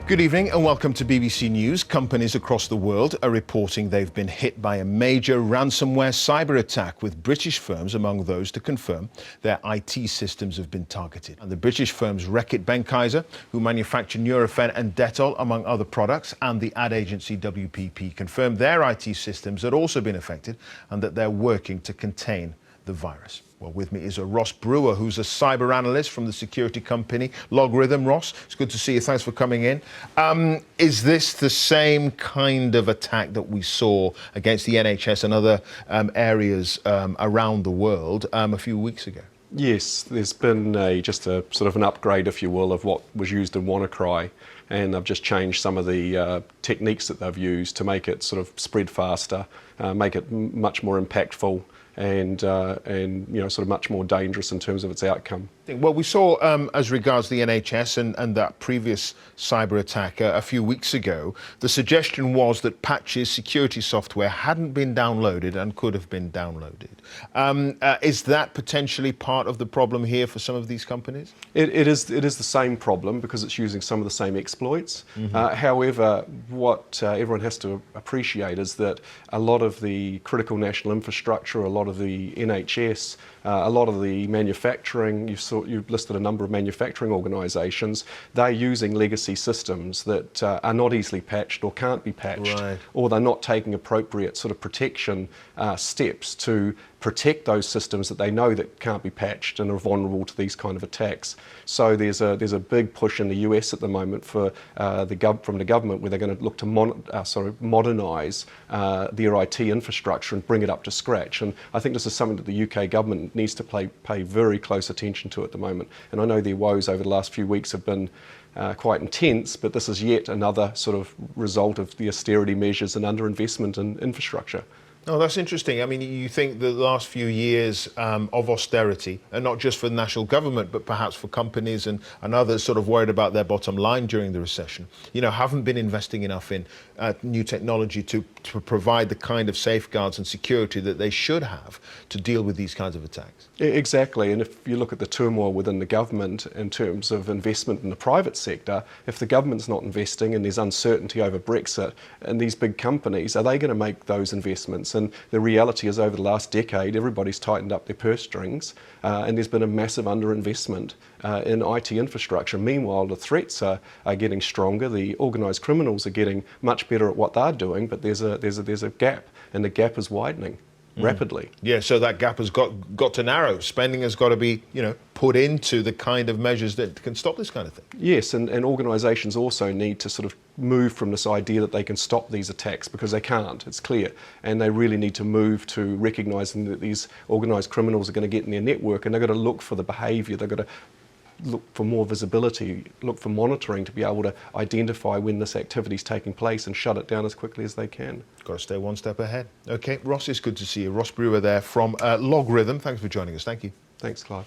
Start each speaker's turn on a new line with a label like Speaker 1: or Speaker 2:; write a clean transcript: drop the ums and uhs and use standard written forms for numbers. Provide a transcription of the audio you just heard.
Speaker 1: Good evening and welcome to BBC News. Companies across the world are reporting they've been hit by a major ransomware cyber attack, with British firms among those to confirm their IT systems have been targeted. And the British firms Reckitt Benckiser, who manufacture Nurofen and Dettol among other products, and the ad agency WPP confirmed their IT systems had also been affected and that they're working to contain the virus. Well, with me is Ross Brewer, who's a cyber analyst from the security company Logarithm. Ross, it's good to see you. Thanks for coming in. Is this the same kind of attack that we saw against the NHS and other areas around the world a few weeks ago?
Speaker 2: Yes, there's been just a sort of an upgrade, if you will, of what was used in WannaCry, and they've just changed some of the techniques that they've used to make it sort of spread faster, make it much more impactful, and sort of much more dangerous in terms of its outcome.
Speaker 1: Well, we saw as regards the NHS and that previous cyber attack a few weeks ago, the suggestion was that patches, security software hadn't been downloaded and could have been downloaded. Is that potentially part of the problem here for some of these companies?
Speaker 2: It is the same problem because it's using some of the same exploits. However, what everyone has to appreciate is that a lot of the critical national infrastructure, a lot of the NHS, a lot of the manufacturing, you've listed a number of manufacturing organisations, they're using legacy systems that are not easily patched or can't be patched,
Speaker 1: right,
Speaker 2: or they're not taking appropriate sort of protection steps to protect those systems that they know that can't be patched and are vulnerable to these kind of attacks. So there's a big push in the US at the moment for from the government, where they're going to look to modernise their IT infrastructure and bring it up to scratch. And I think this is something that the UK government needs to pay very close attention to at the moment. And I know their woes over the last few weeks have been quite intense, but this is yet another sort of result of the austerity measures and underinvestment in infrastructure.
Speaker 1: Oh, that's interesting. I mean, you think the last few years of austerity, and not just for the national government, but perhaps for companies and others sort of worried about their bottom line during the recession, haven't been investing enough in new technology to provide the kind of safeguards and security that they should have to deal with these kinds of attacks.
Speaker 2: Exactly, and if you look at the turmoil within the government in terms of investment in the private sector, if the government's not investing and there's uncertainty over Brexit, and these big companies, are they going to make those investments? And the reality is, over the last decade, everybody's tightened up their purse strings, and there's been a massive underinvestment in IT infrastructure. Meanwhile, the threats are getting stronger, the organised criminals are getting much better at what they're doing, but there's a gap, and the gap is widening rapidly.
Speaker 1: Yeah, so that gap has got to narrow. Spending has got to be, put into the kind of measures that can stop this kind of thing.
Speaker 2: Yes, and organisations also need to sort of move from this idea that they can stop these attacks, because they can't, it's clear. And they really need to move to recognising that these organised criminals are going to get in their network, and they've got to look for the behaviour, they've got to look for more visibility, look for monitoring to be able to identify when this activity is taking place and shut it down as quickly as they can.
Speaker 1: Got to stay one step ahead. Okay, Ross, it's good to see you. Ross Brewer there from Logarithm. Thanks for joining us. Thank you.
Speaker 2: Thanks, Clive.